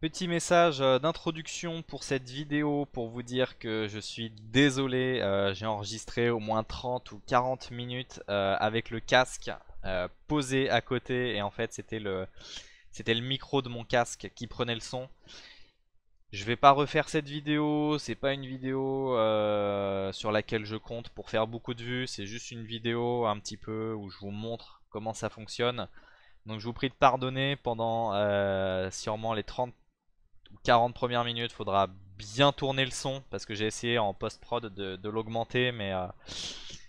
Petit message d'introduction pour cette vidéo pour vous dire que je suis désolé, j'ai enregistré au moins 30 ou 40 minutes avec le casque posé à côté et en fait c'était le micro de mon casque qui prenait le son. Je vais pas refaire cette vidéo, c'est pas une vidéo sur laquelle je compte pour faire beaucoup de vues, c'est juste une vidéo un petit peu où je vous montre comment ça fonctionne. Donc je vous prie de pardonner pendant sûrement les 30 ou 40 premières minutes, faudra bien tourner le son parce que j'ai essayé en post-prod de l'augmenter mais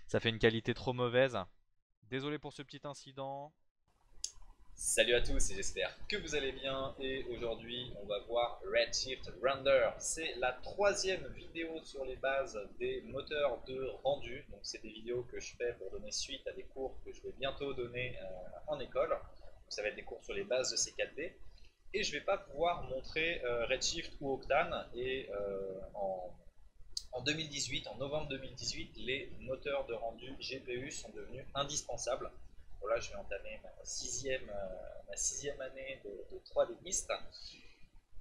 ça fait une qualité trop mauvaise. Désolé pour ce petit incident. Salut à tous et j'espère que vous allez bien et aujourd'hui on va voir Redshift Render. C'est la troisième vidéo sur les bases des moteurs de rendu. Donc c'est des vidéos que je fais pour donner suite à des cours que je vais bientôt donner en école. Donc, ça va être des cours sur les bases de ces 4D. Et je ne vais pas pouvoir montrer Redshift ou Octane et en 2018, en novembre 2018, les moteurs de rendu GPU sont devenus indispensables. Voilà, je vais entamer ma sixième année de 3Diste.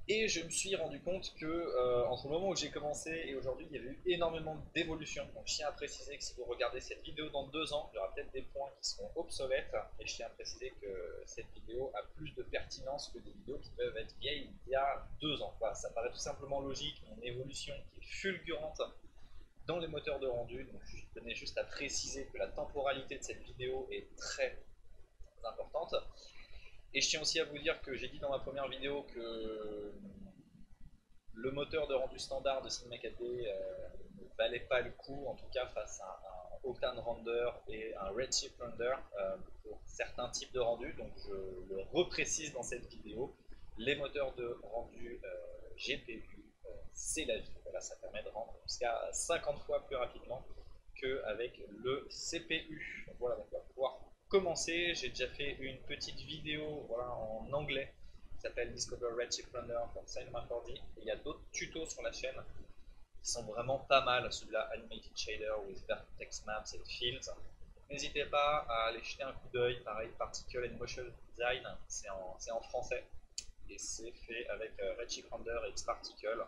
Et je me suis rendu compte que entre le moment où j'ai commencé et aujourd'hui, il y avait eu énormément d'évolutions. Donc je tiens à préciser que si vous regardez cette vidéo dans 2 ans, il y aura peut-être des points qui seront obsolètes. Et je tiens à préciser que cette vidéo a plus de pertinence que des vidéos qui peuvent être vieilles il y a 2 ans. Voilà, ça paraît tout simplement logique, une évolution qui est fulgurante dans les moteurs de rendu. Donc je tenais juste à préciser que la temporalité de cette vidéo est très importante. Et je tiens aussi à vous dire que j'ai dit dans ma première vidéo que le moteur de rendu standard de Cinema 4D ne valait pas le coup, en tout cas face à un Octane Render et un Redshift Render pour certains types de rendu. Donc je le reprécise dans cette vidéo, les moteurs de rendu GPU, c'est la vie. Voilà, ça permet de rendre jusqu'à 50 fois plus rapidement qu'avec le CPU. Donc voilà, donc on va pouvoir commencer. J'ai déjà fait une petite vidéo voilà, en anglais qui s'appelle Discover Redshift Render for Cinema 4D. Et il y a d'autres tutos sur la chaîne qui sont vraiment pas mal. Celui-là, Animated Shader with Vertex Maps and Fields. N'hésitez pas à aller jeter un coup d'œil. Pareil, Particle and Motion Design, c'est en français et c'est fait avec Redshift Render et Xparticle.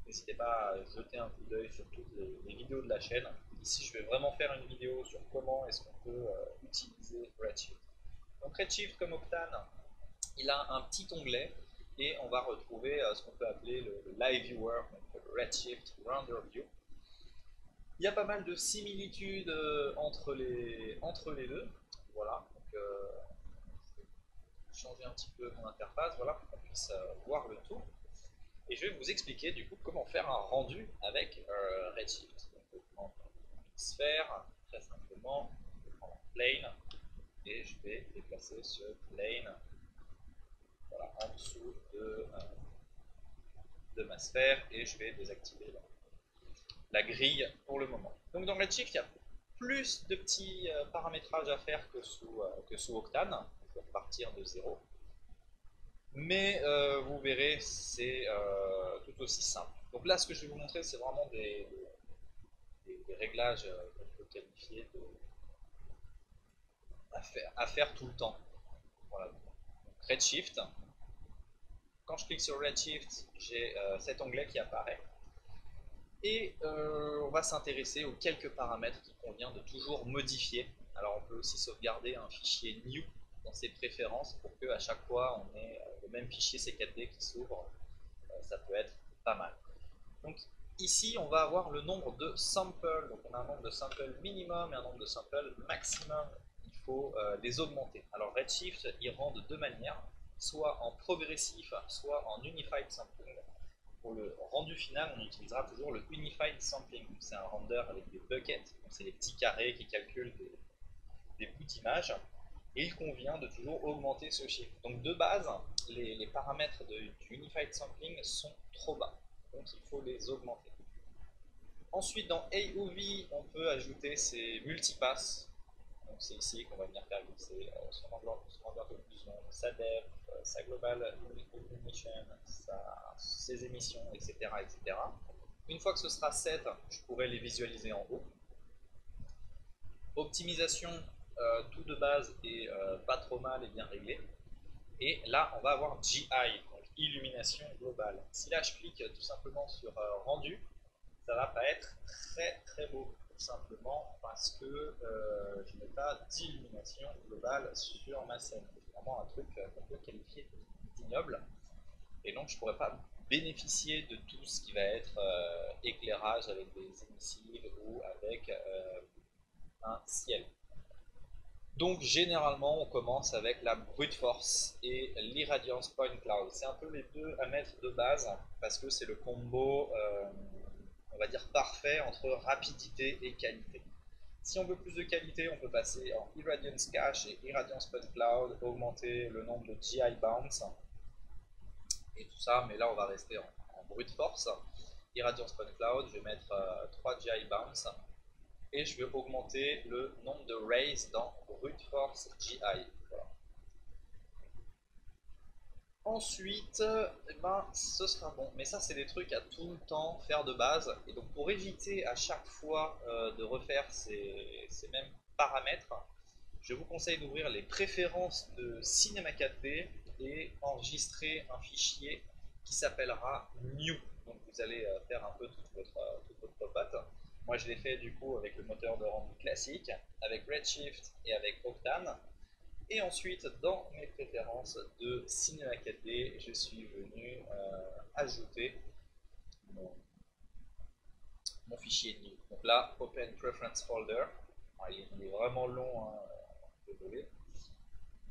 N'hésitez pas à jeter un coup d'œil sur toutes les vidéos de la chaîne. Ici, je vais vraiment faire une vidéo sur comment est-ce qu'on peut utiliser Redshift. Donc Redshift comme Octane, il a un petit onglet et on va retrouver ce qu'on peut appeler le Live Viewer, donc le Redshift Render View. Il y a pas mal de similitudes entre les deux. Voilà, donc je vais changer un petit peu mon interface voilà, pour qu'on puisse voir le tout. Et je vais vous expliquer du coup comment faire un rendu avec Redshift. Donc, je prends une sphère, très simplement, je prends un plane et je vais déplacer ce plane voilà, en dessous de ma sphère et je vais désactiver la grille pour le moment. Donc dans Redshift, il y a plus de petits paramétrages à faire que sous Octane. Il faut partir de zéro. Mais vous verrez, c'est tout aussi simple. Donc là, ce que je vais vous montrer, c'est vraiment des réglages qu'on peut qualifier à faire tout le temps. Voilà. Donc, Redshift. Quand je clique sur Redshift, j'ai cet onglet qui apparaît. Et on va s'intéresser aux quelques paramètres qu'il convient de toujours modifier. Alors on peut aussi sauvegarder un fichier new dans ses préférences pour qu'à chaque fois on ait le même fichier C4D qui s'ouvre. Ça peut être pas mal. Donc ici on va avoir le nombre de samples. Donc on a un nombre de samples minimum et un nombre de samples maximum. Il faut les augmenter. Alors Redshift il rend de deux manières, soit en progressif, soit en unified sampling. Pour le rendu final, on utilisera toujours le Unified Sampling. C'est un render avec des buckets, c'est les petits carrés qui calculent des bouts d'image. Et il convient de toujours augmenter ce chiffre. Donc de base, les paramètres du Unified Sampling sont trop bas. Donc il faut les augmenter. Ensuite, dans AOV, on peut ajouter ces multipasses. Donc c'est ici qu'on va venir faire glisser son enveloppe d'occlusion, sa depth, sa global illumination, ses émissions, etc., etc. Une fois que ce sera set, je pourrai les visualiser en haut. Optimisation, tout de base est pas trop mal et bien réglé. Et là, on va avoir GI, donc illumination globale. Si là je clique tout simplement sur rendu, ça va pas être très très beau, tout simplement parce que je n'ai pas d'illumination globale sur ma scène. C'est vraiment un truc qu'on peut qualifier d'ignoble, et donc je ne pourrais pas bénéficier de tout ce qui va être éclairage avec des émissives ou avec un ciel. Donc généralement on commence avec la brute force et l'irradiance point cloud. C'est un peu les deux à mettre de base parce que c'est le combo on va dire parfait entre rapidité et qualité. Si on veut plus de qualité, on peut passer en Irradiance Cache et Irradiance Point Cloud, augmenter le nombre de GI Bounce et tout ça, mais là on va rester en brute force. Irradiance Point Cloud, je vais mettre 3 GI Bounce et je vais augmenter le nombre de rays dans brute force GI. Voilà. Ensuite, eh ben, ce sera bon. Mais ça, c'est des trucs à tout le temps faire de base. Et donc, pour éviter à chaque fois de refaire ces mêmes paramètres, je vous conseille d'ouvrir les préférences de Cinema 4D et enregistrer un fichier qui s'appellera New. Donc, vous allez faire un peu toute votre popote. Moi, je l'ai fait du coup avec le moteur de rendu classique, avec Redshift et avec Octane. Et ensuite, dans mes préférences de Cinema 4D, je suis venu ajouter mon fichier new. Donc là, Open Preference Folder. Alors, il est vraiment long, hein, désolé.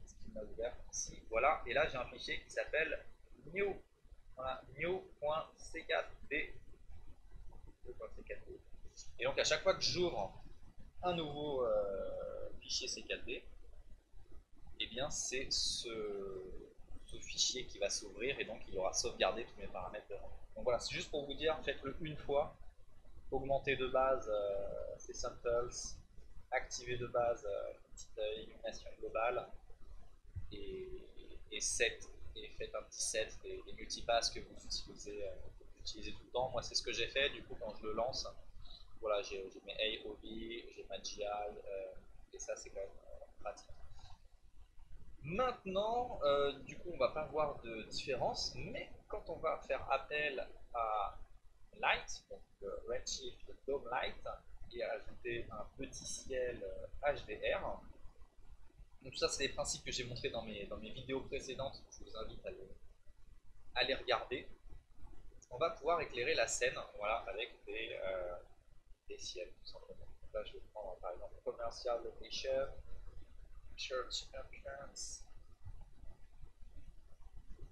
Ce qu'il m'a ouvert ici. Voilà, et là j'ai un fichier qui s'appelle new. Voilà, new.c4d. Et donc à chaque fois que j'ouvre un nouveau fichier C4D, eh bien c'est ce fichier qui va s'ouvrir et donc il aura sauvegardé tous mes paramètres de rendu. Donc voilà, c'est juste pour vous dire, faites-le une fois, augmentez de base ces samples, activez de base une petite illumination globale et, set, et faites un petit set des multipass que vous utilisez tout le temps. Moi c'est ce que j'ai fait, du coup quand je le lance, voilà, j'ai mes AOV, j'ai ma GI, et ça c'est quand même pratique. Maintenant, du coup, on va pas voir de différence, mais quand on va faire appel à Light, donc Redshift Dome Light, et ajouter un petit ciel HDR, donc tout ça, c'est des principes que j'ai montrés dans mes vidéos précédentes, je vous invite à les regarder. On va pouvoir éclairer la scène, voilà, avec des ciels, tout simplement. Donc là, je vais prendre par exemple Commercial Location, Church Entrance.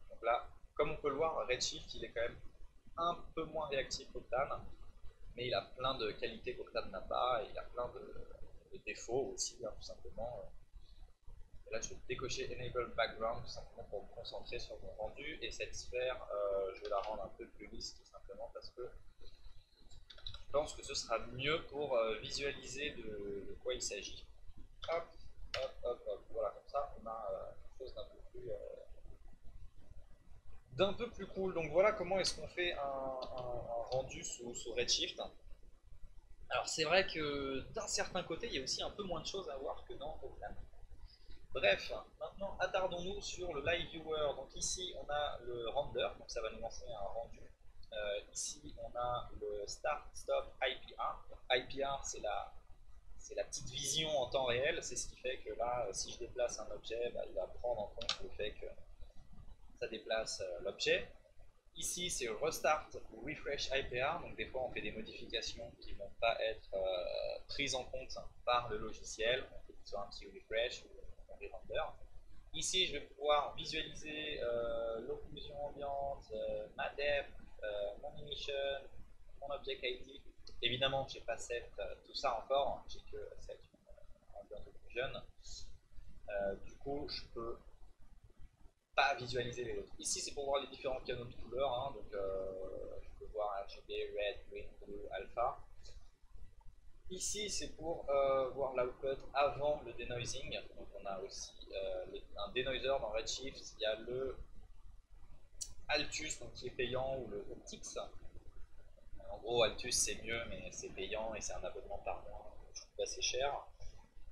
Donc là, comme on peut le voir, Redshift il est quand même un peu moins réactif qu'Octane, mais il a plein de qualités qu'Octane n'a pas, et il a plein de défauts aussi, hein, tout simplement. Et là, je vais décocher Enable Background tout simplement pour me concentrer sur mon rendu, et cette sphère, je vais la rendre un peu plus lisse tout simplement parce que je pense que ce sera mieux pour visualiser de quoi il s'agit. Hop, hop, hop, hop, voilà, comme ça on a quelque chose d'un peu plus cool. Donc voilà comment est-ce qu'on fait un rendu sous Redshift. Alors c'est vrai que d'un certain côté, il y a aussi un peu moins de choses à voir que dans Octane. Bref, maintenant attardons-nous sur le Live Viewer. Donc ici on a le render, donc ça va nous lancer un rendu. Ici on a le Start Stop IPR. Donc, IPR c'est la petite vision en temps réel, c'est ce qui fait que là, si je déplace un objet, bah, il va prendre en compte le fait que ça déplace l'objet. Ici, c'est Restart ou Refresh IPR, donc des fois on fait des modifications qui ne vont pas être prises en compte par le logiciel, on fait soit un petit refresh ou on les render. Ici, je vais pouvoir visualiser l'occlusion ambiante, ma depth, mon emission, mon object ID. Évidemment, je n'ai pas set tout ça encore, j'ai que set ambient occlusion. Du coup, je peux pas visualiser les autres. Ici, c'est pour voir les différents canaux de couleurs, hein, donc je peux voir RGB, Red, Green, Blue, Alpha. Ici, c'est pour voir l'output avant le denoising. Donc, on a aussi un denoiser dans Redshift. Il y a le Altus, donc, qui est payant, ou le Optics. En gros, Altus c'est mieux, mais c'est payant et c'est un abonnement par mois. Je trouve assez cher.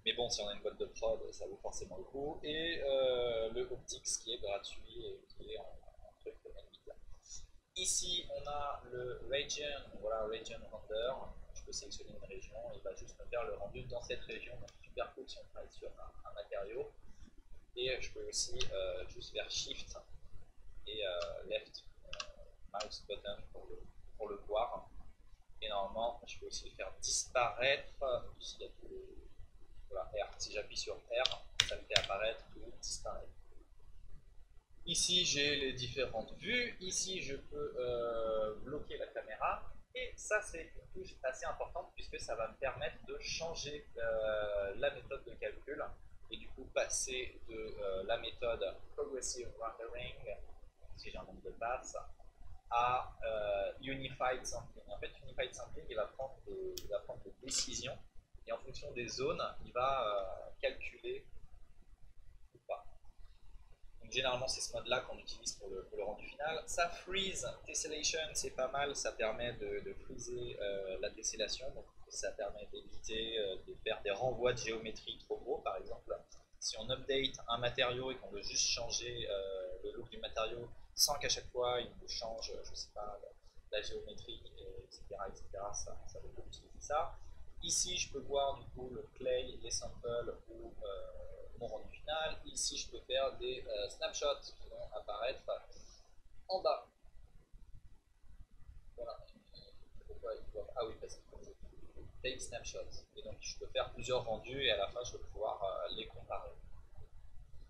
Mais bon, si on a une boîte de prod, ça vaut forcément le coup. Et le Optics qui est gratuit et qui est en truc Ici, on a le region, voilà, region render. Je peux sélectionner une région et il va juste me faire le rendu dans cette région. Donc, super cool si on travaille sur un matériau. Et je peux aussi juste faire Shift et Left mouse button pour le voir. Et normalement, je peux aussi le faire disparaître. Ici, il y a tout le, voilà, R. Si j'appuie sur R, ça me fait apparaître ou disparaître. Ici, j'ai les différentes vues. Ici, je peux bloquer la caméra. Et ça, c'est une touche assez importante puisque ça va me permettre de changer la méthode de calcul et du coup passer de la méthode Progressive Rendering, si j'ai un nombre de passes, à Unified Sampling. En fait, Unified Sampling, il va prendre des décisions et en fonction des zones, il va calculer ou pas. Donc, généralement, c'est ce mode-là qu'on utilise pour le rendu final. Ça freeze tessellation, c'est pas mal, ça permet de freezer la tessellation, donc ça permet d'éviter de faire des renvois de géométrie trop gros, par exemple. Si on update un matériau et qu'on veut juste changer le look du matériau sans qu'à chaque fois il nous change, je sais pas, la géométrie, etc., etc., ça veut beaucoup utiliser ça. Ici, je peux voir du coup le clay, les samples ou mon rendu final. Ici, je peux faire des snapshots qui vont apparaître en bas. Voilà. Pourquoi ils doivent... Ah oui, parce qu'il faut que je take snapshot. Et donc, je peux faire plusieurs rendus et à la fin, je vais pouvoir les comparer.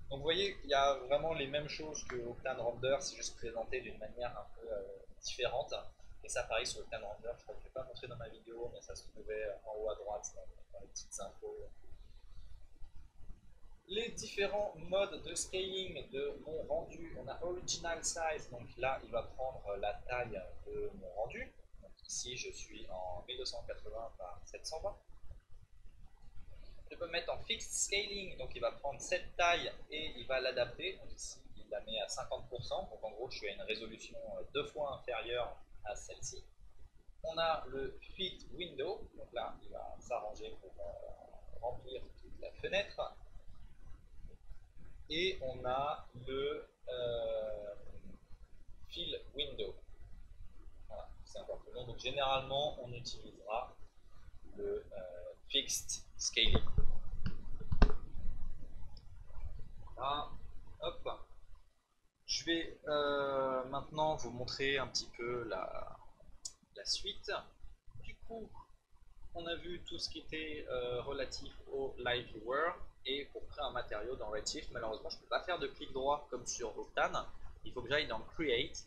Donc, vous voyez, il y a vraiment les mêmes choses que Octane Render, c'est juste présenté d'une manière un peu différente. Et ça, pareil, sur Octane Render, je crois que je ne vais pas montrer dans ma vidéo, mais ça se trouvait en haut à droite dans les petites infos. Les différents modes de scaling de mon rendu, on a Original Size, donc là il va prendre la taille de mon rendu. Donc ici je suis en 1280 par 720. Je peux mettre en Fixed Scaling, donc il va prendre cette taille et il va l'adapter. Donc ici il la met à 50%, donc en gros je suis à une résolution 2 fois inférieure à celle-ci. On a le Fit Window, donc là il va s'arranger pour remplir toute la fenêtre. Et on a le fill window. Voilà, c'est encore plus long. Donc généralement, on utilisera le fixed scaling. Voilà. Hop. Je vais maintenant vous montrer un petit peu la suite. Du coup, on a vu tout ce qui était relatif au Live Viewer. Et pour créer un matériau dans Redshift, malheureusement, je ne peux pas faire de clic droit comme sur Octane. Il faut que j'aille dans Create,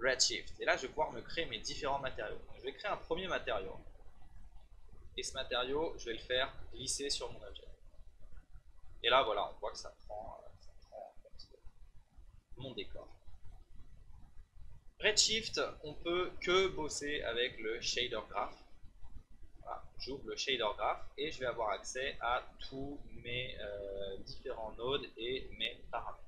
Redshift. Et là, je vais pouvoir me créer mes différents matériaux. Donc, je vais créer un premier matériau. Et ce matériau, je vais le faire glisser sur mon objet. Et là, voilà, on voit que ça prend mon décor. Redshift, on peut que bosser avec le shader graph. Voilà, j'ouvre le shader graph et je vais avoir accès à tous mes différents nodes et mes paramètres.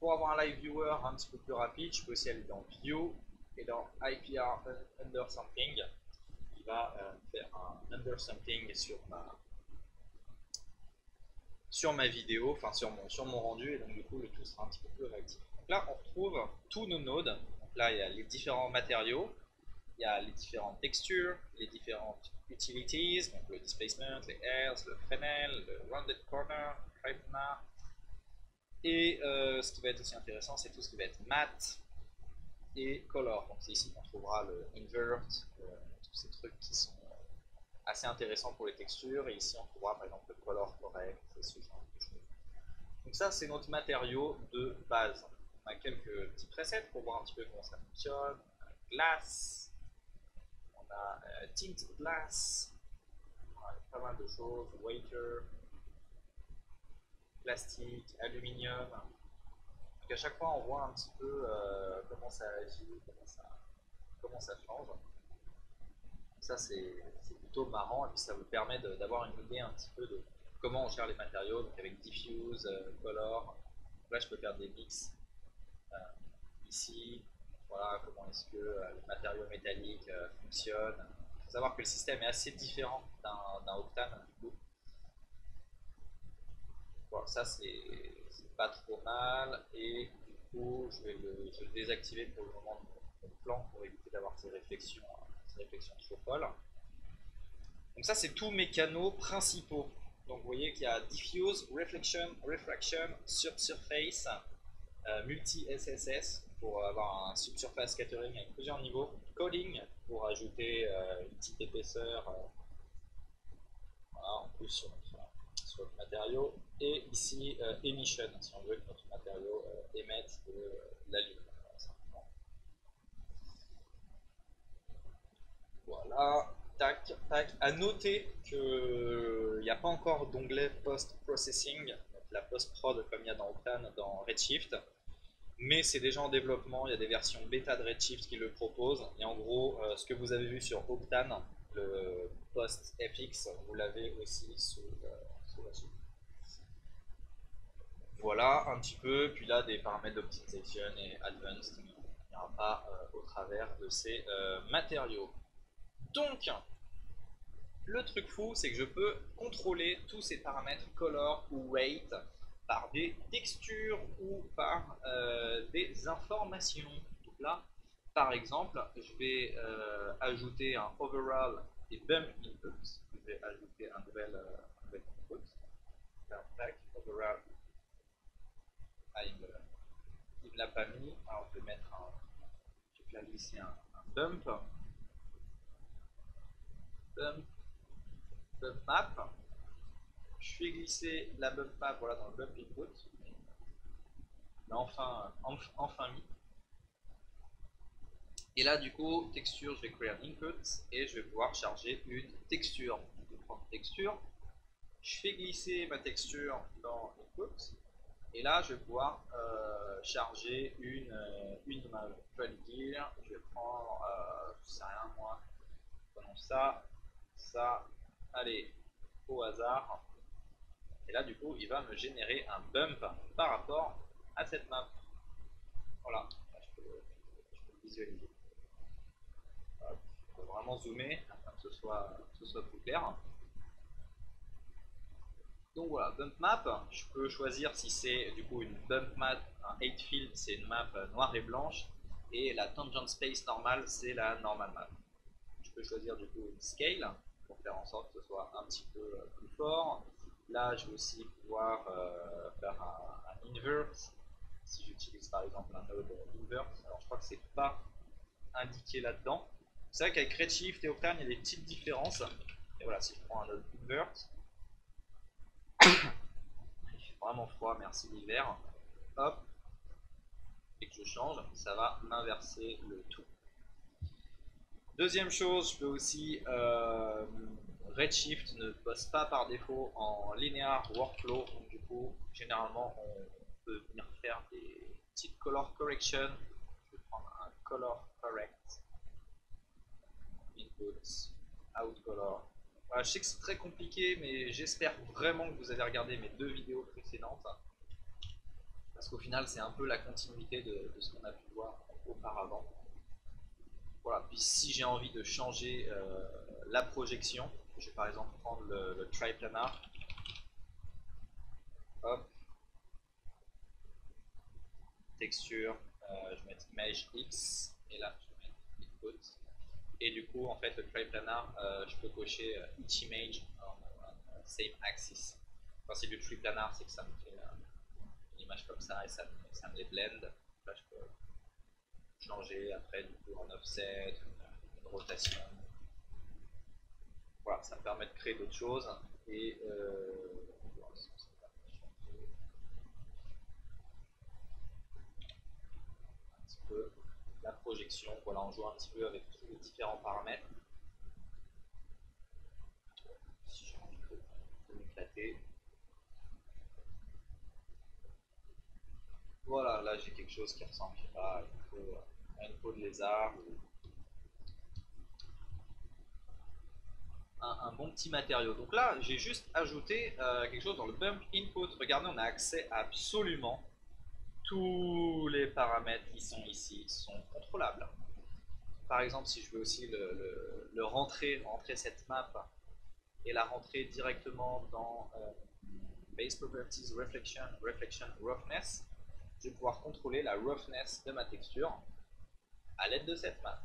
Pour avoir un live viewer un petit peu plus rapide, je peux aussi aller dans View et dans IPR Undersampling. Il va faire un undersampling sur ma vidéo, enfin sur mon rendu, et donc du coup le tout sera un petit peu plus réactif. Donc là, on retrouve tous nos nodes. Donc là, il y a les différents matériaux, il y a les différentes textures, les différentes utilities, donc le displacement, les airs, le Fresnel, le rounded corner, le Hypna. Et ce qui va être aussi intéressant, c'est tout ce qui va être matte et color. Donc c'est ici qu'on trouvera le invert, tous ces trucs qui sont assez intéressants pour les textures. Et ici, on trouvera par exemple le color correct, ce genre de choses. Donc ça, c'est notre matériau de base. On a quelques petits presets pour voir un petit peu comment ça fonctionne. Glass, on a tint glass, on a pas mal de choses, waiter, plastique, aluminium. Donc à chaque fois, on voit un petit peu comment ça agit, comment ça change. Ça, c'est plutôt marrant et puis ça vous permet d'avoir une idée un petit peu de comment on gère les matériaux, donc avec diffuse, color. Donc là, je peux faire des mix ici. Voilà comment est-ce que le matériau métallique fonctionne. Il faut savoir que le système est assez différent d'un Octane. Bon, ça, c'est pas trop mal. Et du coup, je vais le désactiver pour le moment de mon plan pour éviter d'avoir ces réflexions trop folles. Donc ça, c'est tous mes canaux principaux. Donc vous voyez qu'il y a diffuse, reflection, refraction, subsurface, multi-SSS pour avoir un subsurface scattering avec plusieurs niveaux, coding pour ajouter une petite épaisseur voilà, en plus sur notre matériau, et ici emission si on veut que notre matériau émette de la lumière. Voilà, tac, tac. À noter qu'il n'y a pas encore d'onglet post-processing, la post-prod comme il y a dans Octane, dans Redshift, mais c'est déjà en développement. Il y a des versions bêta de Redshift qui le proposent. Et en gros, ce que vous avez vu sur Octane, le post-FX, vous l'avez aussi sous la suite. Voilà un petit peu. Puis là, des paramètres d'optimisation et advanced, mais on n'ira pas au travers de ces matériaux. Donc, le truc fou, c'est que je peux contrôler tous ces paramètres color ou weight par des textures ou par des informations. Donc là, par exemple, je vais ajouter un overall et bump input. Je vais ajouter un nouvel input. Tac, overall. Ah, il me l'a pas mis. Alors je vais mettre je vais faire glisser un bump. Bump map. Je fais glisser la bump map voilà, dans le bump input. Mais enfin mis. Et là, du coup, texture, je vais créer un input et je vais pouvoir charger une texture. Je vais prendre texture. Je fais glisser ma texture dans input. Et là, je vais pouvoir charger une image. Je vais dire, je vais prendre, je sais rien moi, prenons ça, allez, au hasard. Et là, du coup, il va me générer un bump par rapport à cette map. Voilà, là, je peux le visualiser. Hop, je peux vraiment zoomer afin que ce soit plus clair. Donc voilà, bump map, je peux choisir si c'est du coup une bump map, un 8 field, c'est une map noire et blanche, et la tangent space normale, c'est la normal map. Je peux choisir du coup une scale pour faire en sorte que ce soit un petit peu plus fort. Là, je vais aussi pouvoir faire un invert, si j'utilise par exemple un node invert. Alors je crois que c'est pas indiqué là-dedans. C'est vrai qu'avec Redshift et Octane, il y a des petites différences. Et voilà, si je prends un node invert, il fait vraiment froid, merci l'hiver. Hop, et que je change, ça va m'inverser le tout. Deuxième chose, je peux aussi Redshift ne poste pas par défaut en linear workflow, donc du coup généralement on peut venir faire des petites color correction. Je vais prendre un color correct input out color. Voilà, je sais que c'est très compliqué, mais j'espère vraiment que vous avez regardé mes deux vidéos précédentes, parce qu'au final c'est un peu la continuité de ce qu'on a pu voir auparavant. Voilà, puis si j'ai envie de changer la projection, je vais par exemple prendre le triplanar. Hop. Texture, je vais mettre image X, et là je vais mettre input. Et du coup, en fait, le triplanar, je peux cocher each image en same axis. Le principe du triplanar, c'est que ça me fait une image comme ça et ça me les blend. Là, je peux changer après du coup en offset, une rotation. Voilà, ça me permet de créer d'autres choses et un petit peu la projection. Voilà, on joue un petit peu avec tous les différents paramètres. Si j'ai envie de m'éclater. Voilà, là j'ai quelque chose qui ressemble, je sais pas, à une peau de lézard ou un bon petit matériau. Donc là, j'ai juste ajouté quelque chose dans le bump input. Regardez, on a accès à absolument tous les paramètres qui sont ici sont contrôlables. Par exemple, si je veux aussi le rentrer cette map et la rentrer directement dans Base Properties Reflection Roughness, je vais pouvoir contrôler la roughness de ma texture à l'aide de cette map.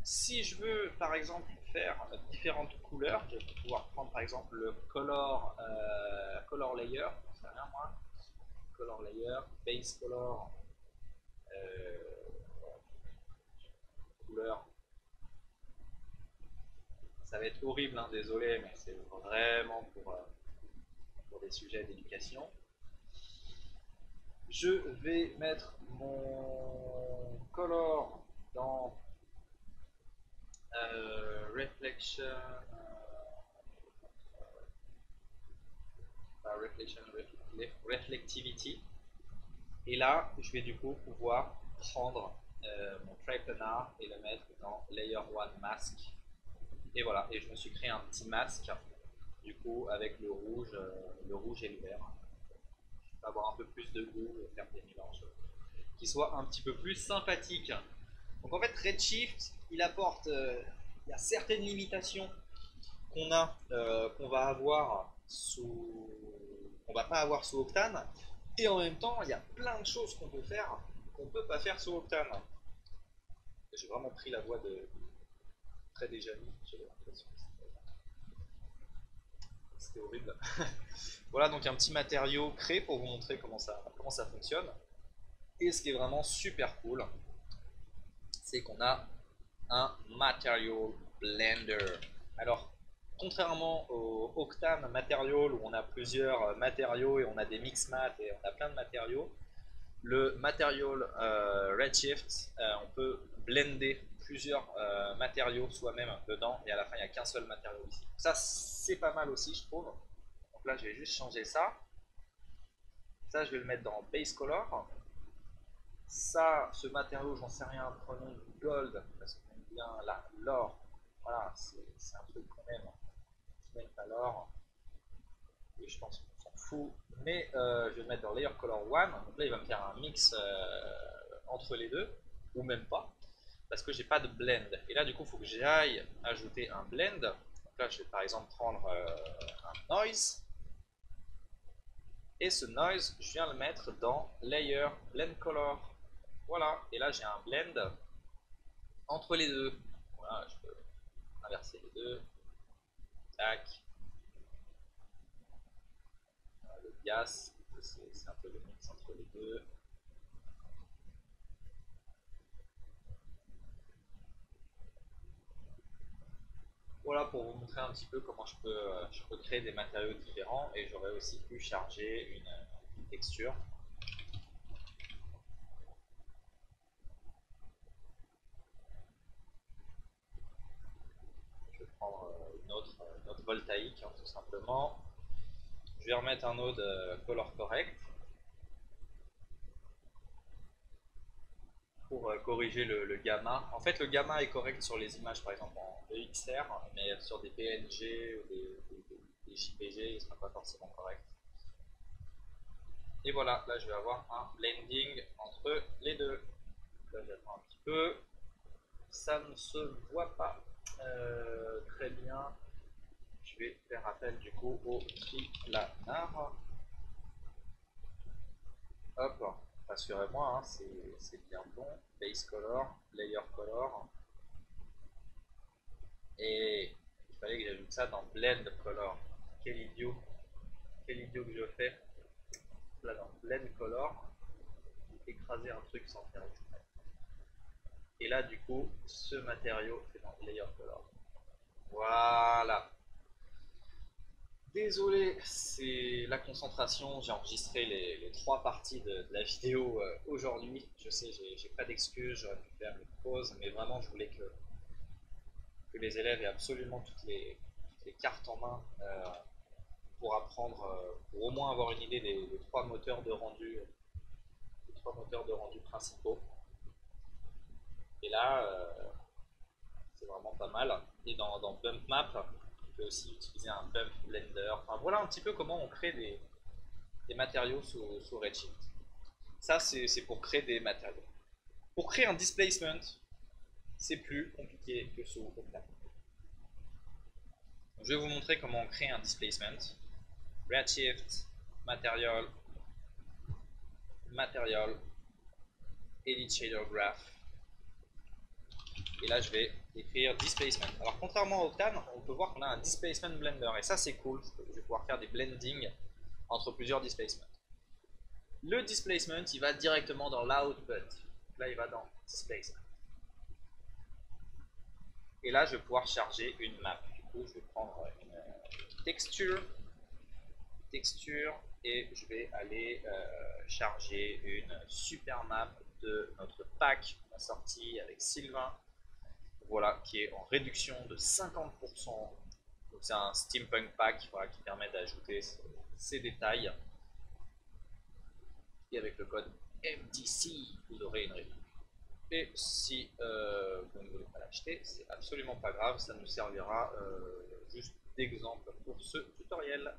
Si je veux par exemple faire différentes couleurs, je vais pouvoir prendre par exemple le color layer, ça rien moi, color layer, base color, couleur. Ça va être horrible, hein, désolé, mais c'est vraiment pour des sujets d'éducation. Je vais mettre mon color dans reflection, reflection, reflectivity. Et là, je vais du coup pouvoir prendre mon triplanar et le mettre dans layer 1 mask. Et voilà, et je me suis créé un petit masque du coup avec le rouge et le vert. Je vais avoir un peu plus de goût et faire des mélanges qui soient un petit peu plus sympathiques. Donc en fait, Redshift, il apporte, il y a certaines limitations qu'on va avoir qu'on va pas avoir sous Octane, et en même temps, il y a plein de choses qu'on peut faire qu'on peut pas faire sous Octane. J'ai vraiment pris la voie de très déjà vu, j'avais l'impression que c'était horrible. Voilà donc un petit matériau créé pour vous montrer comment ça fonctionne. Et ce qui est vraiment super cool, c'est qu'on a un Material Blender. Alors, contrairement au Octane Material où on a plusieurs matériaux et on a des mix mat et on a plein de matériaux, le Material Redshift, on peut blender plusieurs matériaux soi-même dedans et à la fin il n'y a qu'un seul matériau ici. Ça c'est pas mal aussi je trouve. Donc là je vais juste changer ça. Ça je vais le mettre dans Base Color. Ça, ce matériau, j'en sais rien, prenons du gold, parce qu'on aime bien l'or. Voilà, c'est un truc qu'on aime. Qui n'aime pas l'or. Et je pense qu'on s'en fout. Mais je vais le mettre dans Layer Color 1. Donc là, il va me faire un mix entre les deux, ou même pas, parce que j'ai pas de blend. Et là, du coup, il faut que j'aille ajouter un blend. Donc là, je vais par exemple prendre un noise. Et ce noise, je viens le mettre dans Layer Blend Color. Voilà, et là j'ai un blend entre les deux. Voilà, je peux inverser les deux. Tac. Le gas, c'est un peu le mix entre les deux. Voilà pour vous montrer un petit peu comment je peux créer des matériaux différents, et j'aurais aussi pu charger une texture. Je vais prendre une autre voltaïque, hein, tout simplement. Je vais remettre un node color correct pour corriger le gamma. En fait, le gamma est correct sur les images, par exemple en EXR, mais sur des PNG ou des JPG, il ne sera pas forcément correct. Et voilà, là je vais avoir un blending entre les deux. Là j'attends un petit peu. Ça ne se voit pas très bien. Je vais faire appel du coup au triplanar. Hop, rassurez-moi, hein, c'est bien bon. Base color, layer color. Et il fallait que j'ajoute ça dans blend color. Quel idiot que je fais. Là dans blend color, j'ai écrasé un truc sans faire exprès. Et là du coup, ce matériau c'est dans layer color. Voilà. Désolé, c'est la concentration. J'ai enregistré les trois parties de la vidéo aujourd'hui. Je sais, j'ai pas d'excuses, j'aurais pu faire une pause, mais vraiment, je voulais que les élèves aient absolument toutes les cartes en main pour apprendre, pour au moins avoir une idée des trois moteurs de rendu, principaux. Et là, c'est vraiment pas mal. Et dans Bump Map, on peut aussi utiliser un Bump Blender. Enfin, voilà un petit peu comment on crée des matériaux sous Redshift. Ça, c'est pour créer des matériaux. Pour créer un displacement, c'est plus compliqué que sous Octane. Je vais vous montrer comment on crée un displacement. Redshift, Material, Material, Edit Shader Graph. Et là, je vais écrire Displacement. Alors, contrairement à Octane, on peut voir qu'on a un Displacement Blender. Et ça, c'est cool. Je vais pouvoir faire des blendings entre plusieurs displacements. Le displacement, il va directement dans l'output. Là, il va dans Displacement. Et là, je vais pouvoir charger une map. Du coup, je vais prendre une texture. Et je vais aller charger une super map de notre pack qu'on a sorti avec Sylvain. Voilà, qui est en réduction de 50%. Donc c'est un steampunk pack, voilà, qui permet d'ajouter ces détails. Et avec le code MDC, vous aurez une réduction. Et si vous ne voulez pas l'acheter, c'est absolument pas grave, ça nous servira juste d'exemple pour ce tutoriel.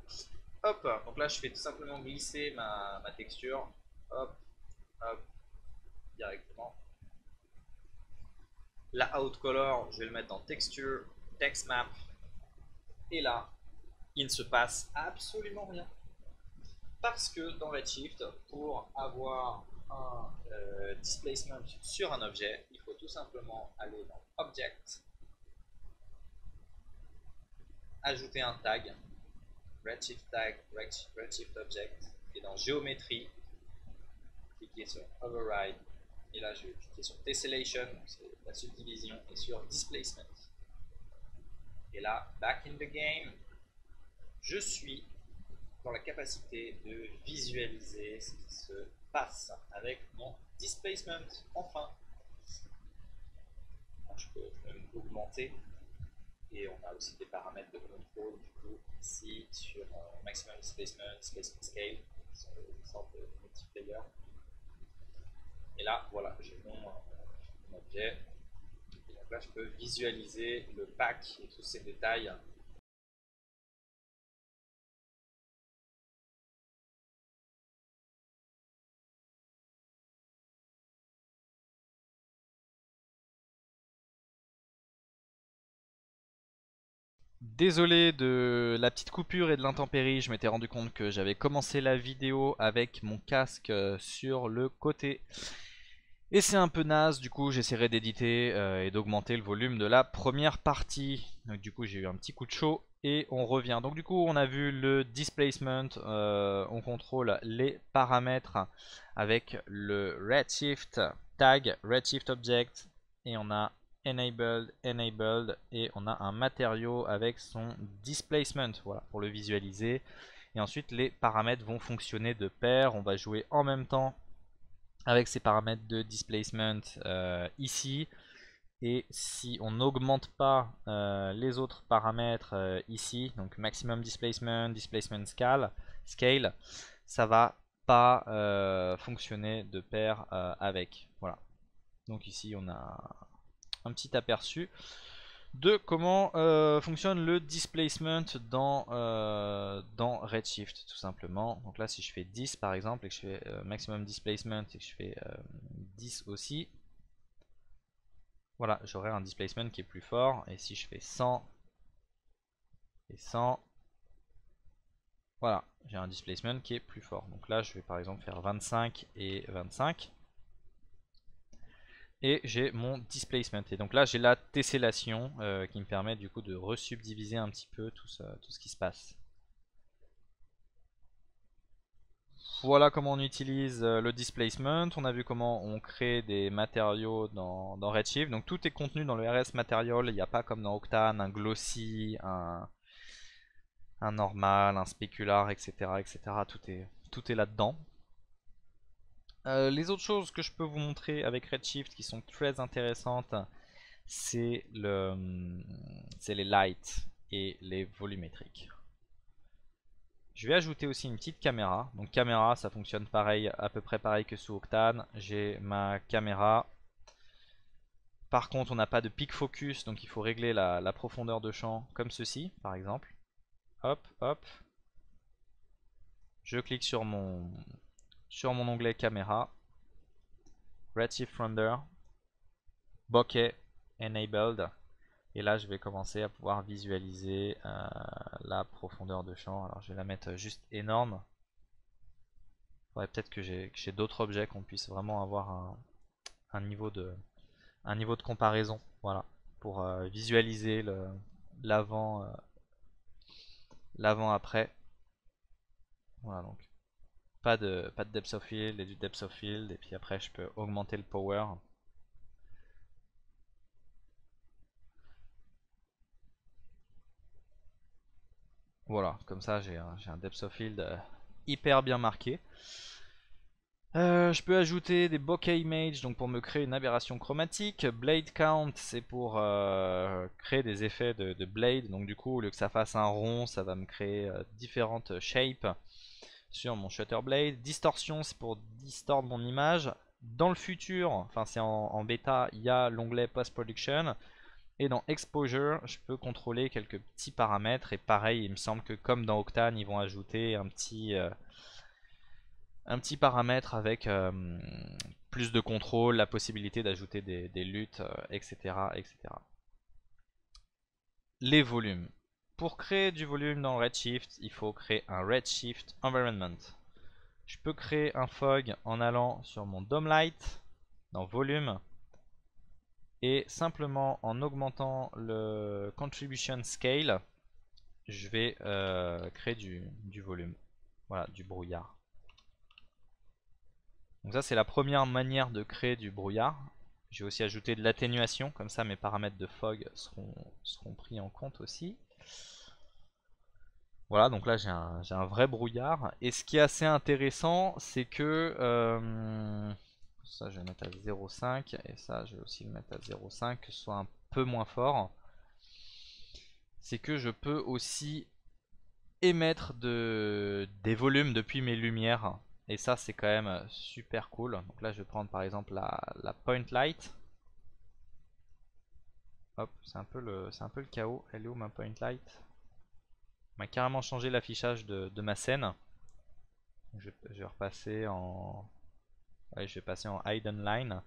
Hop, donc là je fais tout simplement glisser ma texture. Hop, hop, directement. La out color, je vais le mettre dans texture, text map. Et là, il ne se passe absolument rien. Parce que dans Redshift, pour avoir un displacement sur un objet, il faut tout simplement aller dans Object, ajouter un tag, Redshift tag, Redshift Object, et dans Géométrie, cliquer sur Override, et là je vais cliquer sur Tessellation, c'est la subdivision, et sur Displacement. Et là, back in the game, je suis dans la capacité de visualiser ce qui se passe avec mon displacement. Enfin, je peux même augmenter et on a aussi des paramètres de contrôle du coup ici sur maximum displacement, displacement scale, qui sont des sortes de multiplayer. Et là, voilà, j'ai mon objet. Et donc là, je peux visualiser le pack et tous ces détails. Désolé de la petite coupure et de l'intempérie, je m'étais rendu compte que j'avais commencé la vidéo avec mon casque sur le côté. Et c'est un peu naze, du coup j'essaierai d'éditer et d'augmenter le volume de la première partie. Donc du coup j'ai eu un petit coup de chaud et on revient. Donc du coup on a vu le displacement, on contrôle les paramètres avec le redshift tag, redshift object et on a enabled et on a un matériau avec son displacement, voilà, pour le visualiser. Et ensuite les paramètres vont fonctionner de pair, on va jouer en même temps avec ces paramètres de displacement ici. Et si on n'augmente pas les autres paramètres ici, donc maximum displacement, displacement scale, ça va pas fonctionner de pair avec. Voilà. Donc ici on a un petit aperçu de comment fonctionne le displacement dans Redshift tout simplement. Donc là si je fais 10 par exemple et que je fais maximum displacement et que je fais 10 aussi, voilà, j'aurai un displacement qui est plus fort. Et si je fais 100 et 100, voilà, j'ai un displacement qui est plus fort. Donc là je vais par exemple faire 25 et 25. Et j'ai mon displacement. Et donc là j'ai la tessellation qui me permet du coup de resubdiviser un petit peu tout ce qui se passe. Voilà comment on utilise le displacement. On a vu comment on crée des matériaux dans Redshift. Donc tout est contenu dans le RS Material. Il n'y a pas comme dans Octane un glossy, un normal, un spécular, etc. etc. Tout est là-dedans. Les autres choses que je peux vous montrer avec Redshift qui sont très intéressantes, c'est les lights et les volumétriques. Je vais ajouter aussi une petite caméra. Donc caméra, ça fonctionne pareil, à peu près pareil que sous Octane. J'ai ma caméra. Par contre, on n'a pas de peak focus, donc il faut régler la profondeur de champ comme ceci, par exemple. Hop, hop. Je clique sur mon onglet caméra. Redshift Render. Bokeh Enabled. Et là, je vais commencer à pouvoir visualiser la profondeur de champ. Alors, je vais la mettre juste énorme. Faudrait peut-être que j'ai d'autres objets qu'on puisse vraiment avoir un niveau de comparaison, voilà, pour visualiser l'avant l'avant après. Voilà, donc pas de depth of field et du depth of field, et puis après je peux augmenter le power. Voilà, comme ça j'ai un depth of field hyper bien marqué. Je peux ajouter des bokeh images donc pour me créer une aberration chromatique. Blade count, c'est pour créer des effets de blade. Donc du coup, au lieu que ça fasse un rond, ça va me créer différentes shapes sur mon shutter blade. Distorsion, c'est pour distordre mon image. Dans le futur, enfin c'est en bêta, il y a l'onglet post-production. Et dans exposure, je peux contrôler quelques petits paramètres. Et pareil, il me semble que comme dans Octane, ils vont ajouter un petit paramètre avec plus de contrôle, la possibilité d'ajouter des luttes, etc., etc. Les volumes. Pour créer du volume dans Redshift, il faut créer un Redshift Environment. Je peux créer un fog en allant sur mon Dome Light, dans Volume, et simplement en augmentant le Contribution Scale, je vais créer du volume, voilà, du brouillard. Donc ça c'est la première manière de créer du brouillard. J'ai aussi ajouté de l'atténuation, comme ça mes paramètres de fog seront pris en compte aussi. Voilà, donc là j'ai un vrai brouillard. Et ce qui est assez intéressant, c'est que ça je vais le mettre à 0,5 et ça je vais aussi le mettre à 0,5, que ce soit un peu moins fort. C'est que je peux aussi émettre des volumes depuis mes lumières. Et ça c'est quand même super cool. Donc là je vais prendre par exemple la point light. Hop, c'est un peu le chaos. Elle est où ma point light? On m'a carrément changé l'affichage de ma scène. Je vais repasser en... Ouais, je vais passer en hidden line.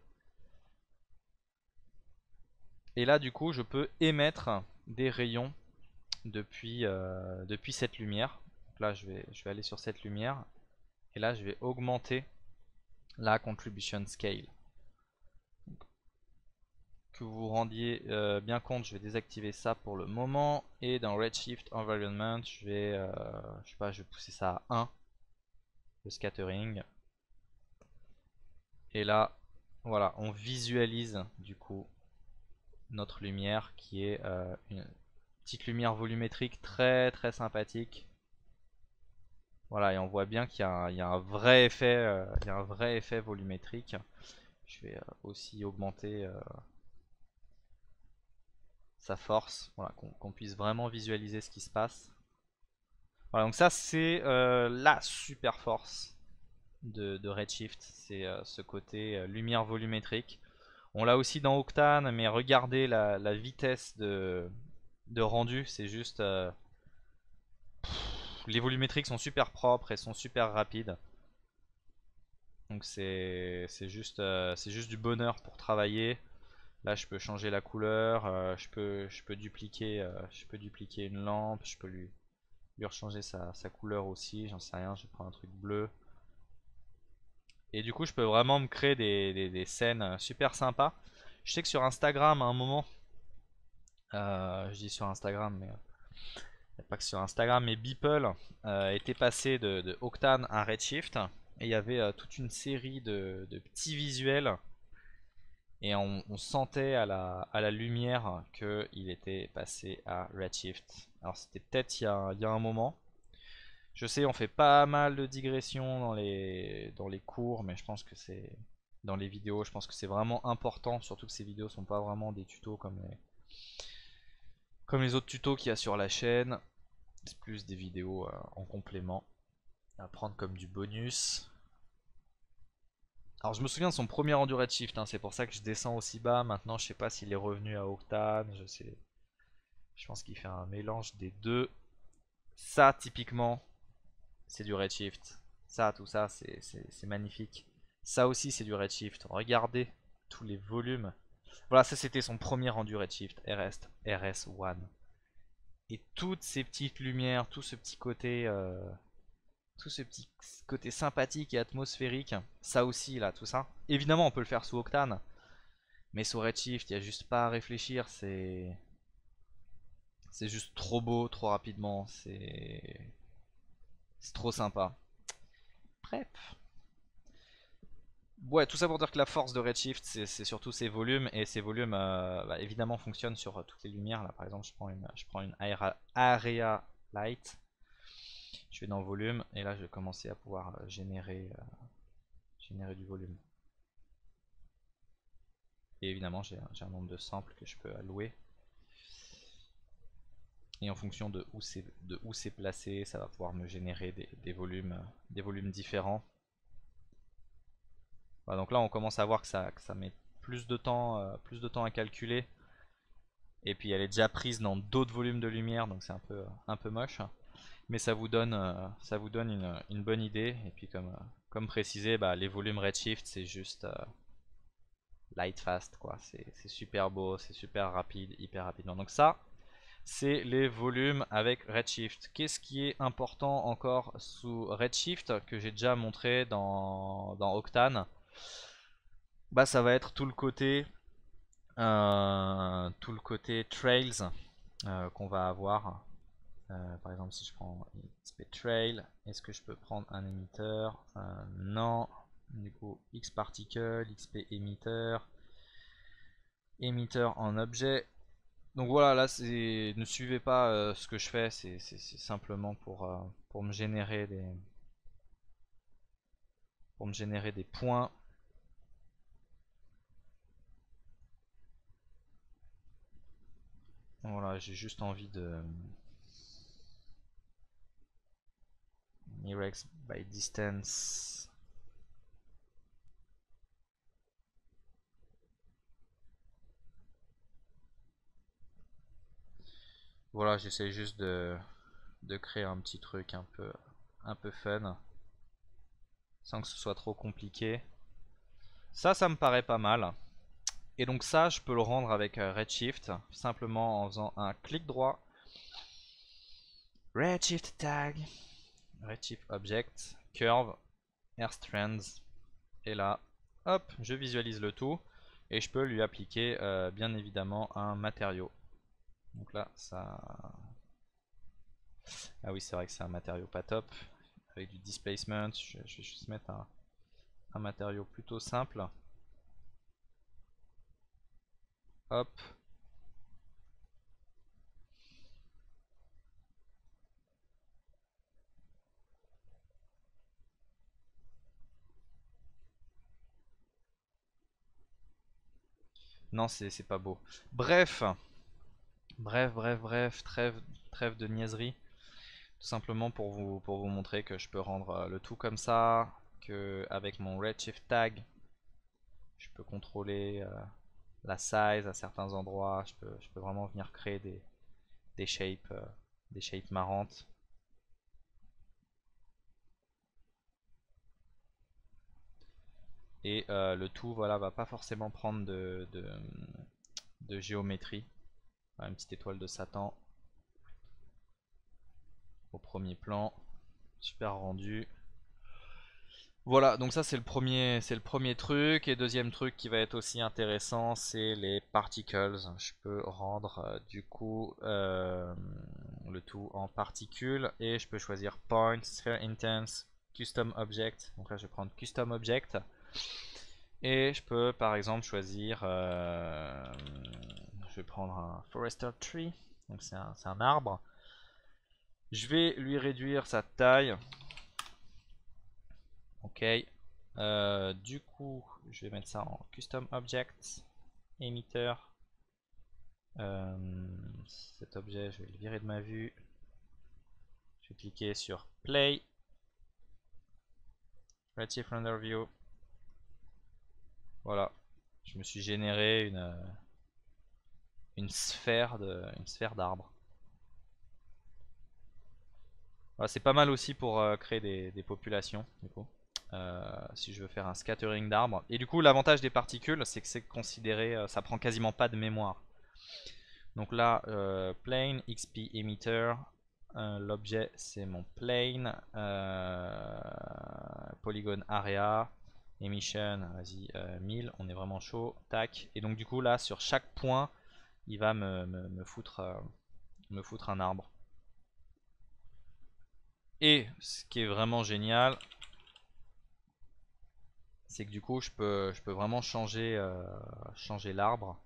Et là du coup je peux émettre des rayons depuis cette lumière. Donc là je vais aller sur cette lumière. Et là je vais augmenter la contribution scale. Donc, que vous vous rendiez bien compte, je vais désactiver ça pour le moment. Et dans Redshift Environment, je sais pas, je vais pousser ça à 1, le scattering. Et là, voilà, on visualise du coup notre lumière qui est une petite lumière volumétrique très très sympathique. Voilà, et on voit bien qu'il y a un vrai effet, volumétrique. Je vais aussi augmenter sa force, voilà, qu'on puisse vraiment visualiser ce qui se passe. Voilà, donc ça c'est la super force de Redshift, c'est ce côté lumière volumétrique. On l'a aussi dans Octane, mais regardez la vitesse de rendu, c'est juste... les volumétriques sont super propres et sont super rapides. Donc c'est juste du bonheur pour travailler. Là je peux changer la couleur, je peux dupliquer une lampe, je peux lui rechanger sa couleur aussi, j'en sais rien, je prends un truc bleu. Et du coup je peux vraiment me créer des scènes super sympas. Je sais que sur Instagram à un moment, je dis sur Instagram mais pas que sur Instagram, mais Beeple était passé de Octane à Redshift. Et il y avait toute une série de petits visuels. Et on sentait à la lumière qu'il était passé à Redshift. Alors c'était peut-être il y a un moment. Je sais, on fait pas mal de digressions dans les cours, mais je pense que c'est dans les vidéos, je pense que c'est vraiment important, surtout que ces vidéos sont pas vraiment des tutos comme les autres tutos qu'il y a sur la chaîne. C'est plus des vidéos en complément à prendre comme du bonus. Alors je me souviens de son premier rendu Redshift, hein, c'est pour ça que je descends aussi bas. Maintenant je sais pas s'il est revenu à Octane, je pense qu'il fait un mélange des deux. Ça typiquement c'est du Redshift. Ça, tout ça, c'est magnifique. Ça aussi, c'est du Redshift. Regardez tous les volumes. Voilà, ça c'était son premier rendu Redshift, RS1. Et toutes ces petites lumières, tout ce petit côté tout ce petit côté sympathique et atmosphérique. Ça aussi, là, tout ça. Évidemment, on peut le faire sous Octane. Mais sous Redshift, il n'y a juste pas à réfléchir. C'est juste trop beau, trop rapidement. C'est trop sympa. Bref. Ouais, tout ça pour dire que la force de Redshift, c'est surtout ses volumes. Et ces volumes, bah, évidemment, fonctionnent sur toutes les lumières. Là, par exemple, je prends une Area Light. Je vais dans volume. Et là, je vais commencer à pouvoir générer du volume. Et évidemment, j'ai un nombre de samples que je peux allouer. Et en fonction de où c'est placé, ça va pouvoir me générer des volumes différents. Voilà, donc là, on commence à voir que ça met plus de temps à calculer. Et puis elle est déjà prise dans d'autres volumes de lumière, donc c'est un peu moche. Mais ça vous donne une bonne idée. Et puis comme précisé, bah, les volumes Redshift, c'est juste light fast, quoi. C'est super beau, c'est super rapide, hyper rapidement. Donc ça, c'est les volumes avec Redshift. Qu'est-ce qui est important encore sous Redshift que j'ai déjà montré dans Octane? Bah, ça va être tout le côté trails qu'on va avoir. Par exemple, si je prends XP Trail, est-ce que je peux prendre un émetteur? Non. Du coup, X particle, XP émetteur, émetteur en objet. Donc voilà, là, ne suivez pas ce que je fais, c'est simplement pour me générer des points. Voilà, j'ai juste envie de Mirex by distance. Voilà, j'essaie juste de créer un petit truc un peu fun, sans que ce soit trop compliqué. Ça me paraît pas mal. Et donc ça, je peux le rendre avec Redshift, simplement en faisant un clic droit, Redshift tag, Redshift object, curve, air strands, et là, hop, je visualise le tout, et je peux lui appliquer bien évidemment un matériau. Donc là, ça... Ah oui, c'est vrai que c'est un matériau pas top, avec du displacement, je vais juste mettre un matériau plutôt simple. Hop. Non, c'est pas beau. Bref, trêve de niaiserie. Tout simplement pour vous montrer que je peux rendre le tout comme ça, que avec mon Redshift tag, je peux contrôler la size à certains endroits. Je peux vraiment venir créer des shapes marrantes. Et le tout, voilà, va pas forcément prendre de géométrie. Voilà, une petite étoile de Satan au premier plan, super rendu. Voilà, donc ça c'est le premier truc. Et deuxième truc qui va être aussi intéressant, c'est les particles. Je peux rendre du coup le tout en particules, et je peux choisir point, sphere intense, custom object. Donc là je vais prendre custom object, et je peux par exemple choisir, je vais prendre un forester tree. Donc c'est un arbre. Je vais lui réduire sa taille. Ok. Du coup, je vais mettre ça en custom object, emitter. Cet objet, je vais le virer de ma vue. Je vais cliquer sur play, Redshift render view. Voilà, je me suis généré une sphère d'arbre. Voilà, c'est pas mal aussi pour créer des populations du coup. Si je veux faire un scattering d'arbres. Et du coup, l'avantage des particules, c'est que c'est considéré, ça prend quasiment pas de mémoire. Donc là, plane, XP emitter, L'objet c'est mon plane. Polygon area. Emission, vas-y, 1000, on est vraiment chaud. Tac. Et donc du coup là sur chaque point, il va me foutre un arbre. Et ce qui est vraiment génial, c'est que du coup je peux vraiment changer l'arbre.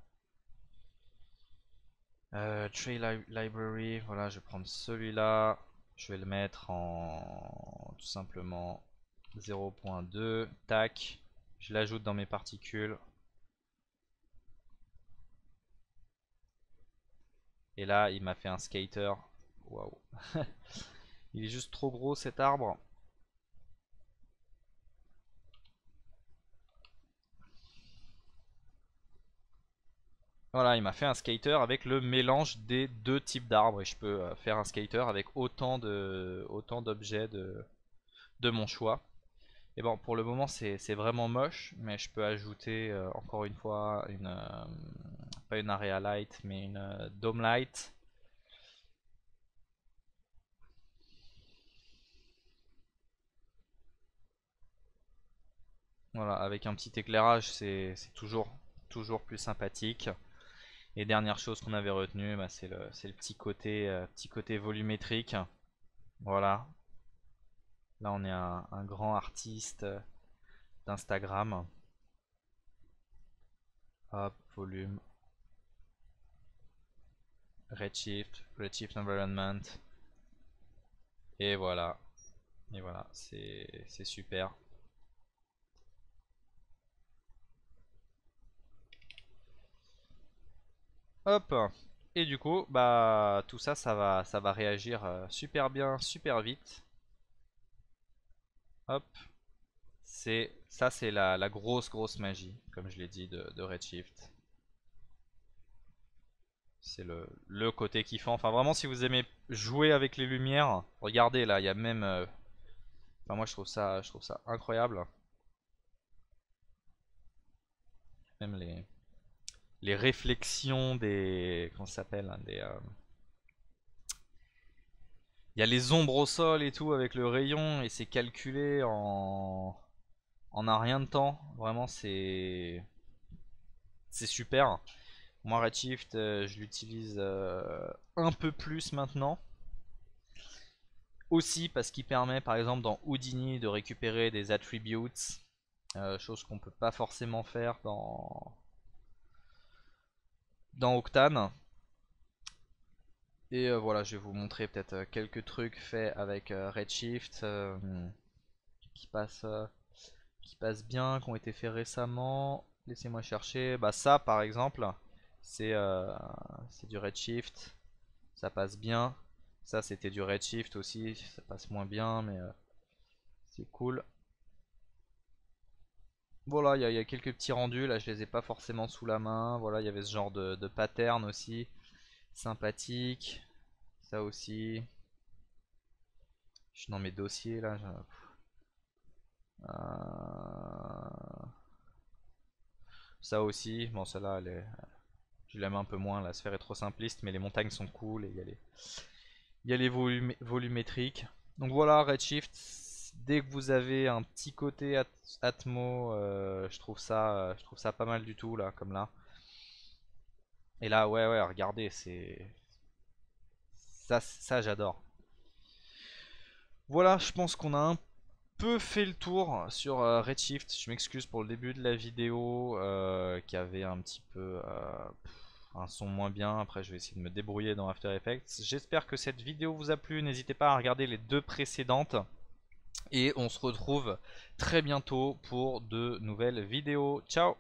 Tree Library, voilà, je vais prendre celui-là, je vais le mettre en tout simplement 0.2, tac, je l'ajoute dans mes particules. Et là, il m'a fait un skater. Waouh. Il est juste trop gros cet arbre. Voilà, il m'a fait un skater avec le mélange des deux types d'arbres. Et je peux faire un skater avec autant d'objets de mon choix. Et bon, pour le moment, c'est vraiment moche. Mais je peux ajouter encore une fois pas une area light, mais une dome light. Voilà, avec un petit éclairage, c'est toujours plus sympathique. Et dernière chose qu'on avait retenue, bah, c'est le petit côté volumétrique. Voilà. Là, on est un grand artiste d'Instagram. Hop, volume. Redshift Environment. Et voilà. Et voilà, c'est super. Hop. Et du coup, bah tout ça, ça va réagir super bien, super vite. Hop. Ça, c'est la grosse magie, comme je l'ai dit, de Redshift. C'est le côté kiffant. Enfin, vraiment, si vous aimez jouer avec les lumières, regardez là, il y a même. Enfin, moi, je trouve ça incroyable. Même les réflexions des. Comment ça s'appelle, hein, des. Il y a les ombres au sol et tout avec le rayon et c'est calculé en un rien de temps. Vraiment, c'est super. Moi, Redshift, je l'utilise un peu plus maintenant. Aussi parce qu'il permet par exemple dans Houdini de récupérer des attributes, chose qu'on peut pas forcément faire dans Octane. Et voilà, je vais vous montrer peut-être quelques trucs faits avec Redshift qui passent, euh, qui passent bien, qui ont été faits récemment. Laissez-moi chercher. Bah ça par exemple, c'est c'est du Redshift, ça passe bien. Ça c'était du Redshift aussi, ça passe moins bien mais c'est cool. Voilà, il y a quelques petits rendus, là je les ai pas forcément sous la main. Voilà, il y avait ce genre de pattern aussi, sympathique. Ça aussi. Je suis dans mes dossiers là. Euh, Ça aussi, bon celle-là je l'aime un peu moins, la sphère est trop simpliste, mais les montagnes sont cool et il y a les volumétriques. Donc voilà, Redshift, dès que vous avez un petit côté Atmo, je trouve ça pas mal du tout là, comme là. Et là, ouais, regardez, c'est ça j'adore. Voilà, je pense qu'on a un peu fait le tour sur Redshift. Je m'excuse pour le début de la vidéo qui avait un petit peu un son moins bien. Après, je vais essayer de me débrouiller dans After Effects. J'espère que cette vidéo vous a plu. N'hésitez pas à regarder les deux précédentes. Et on se retrouve très bientôt pour de nouvelles vidéos. Ciao!